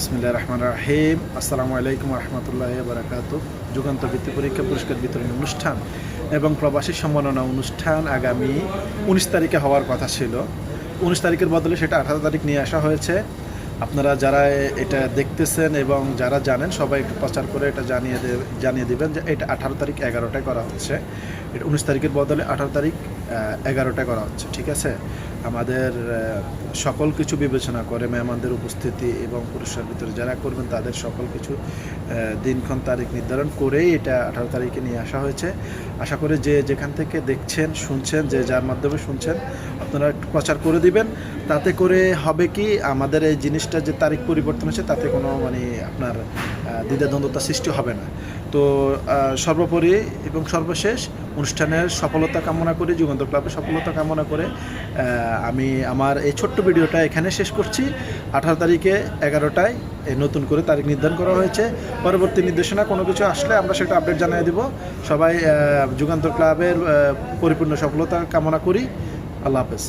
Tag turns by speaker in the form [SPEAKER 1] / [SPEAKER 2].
[SPEAKER 1] বিসমিল্লাহির রহমানির রহিম। আসসালামু আলাইকুম রহমতুল্লাহি বারাকাতুহু। যুগান্তর বৃত্তি পরীক্ষা পুরস্কার বিতরণী অনুষ্ঠান এবং প্রবাসী সম্মাননা অনুষ্ঠান আগামী 19 তারিখে হওয়ার কথা ছিল। 19 তারিখের বদলে সেটা 18 তারিখ নিয়ে আসা হয়েছে। আপনারা যারা এটা দেখতেছেন এবং যারা জানেন সবাই একটু প্রচার করে এটা জানিয়ে দেবেন যে এটা 18 তারিখ 11টায় করা হচ্ছে। এটা 19 তারিখের বদলে 18 তারিখ 11টায় করা হচ্ছে। ঠিক আছে, আমাদের সকল কিছু বিবেচনা করে মেহমানদের উপস্থিতি এবং পুরস্কার ভিতরে যারা করবেন তাদের সকল কিছু দিনক্ষণ তারিখ নির্ধারণ করেই এটা 18 তারিখে নিয়ে আসা হয়েছে। আশা করি যে যেখান থেকে দেখছেন শুনছেন, যে যার মাধ্যমে শুনছেন, আপনারা একটু প্রচার করে দিবেন। তাতে করে হবে কি, আমাদের এই জিনিসটা যে তারিখ পরিবর্তন হচ্ছে তাতে কোনো আপনার দ্বিধাদ্বন্দ্বতা সৃষ্টি হবে না। তো সর্বোপরি এবং সর্বশেষ অনুষ্ঠানের সফলতা কামনা করি, যুগান্তর ক্লাবের সফলতা কামনা করে আমি আমার এই ছোট্ট ভিডিওটা এখানে শেষ করছি। 18 তারিখে 11টায় নতুন করে তারিখ নির্ধারণ করা হয়েছে। পরবর্তী নির্দেশনা কোনো কিছু আসলে আমরা সেটা আপডেট জানিয়ে দেব। সবাই যুগান্তর ক্লাবের পরিপূর্ণ সফলতা কামনা করি। আল্লাহ হাফেজ।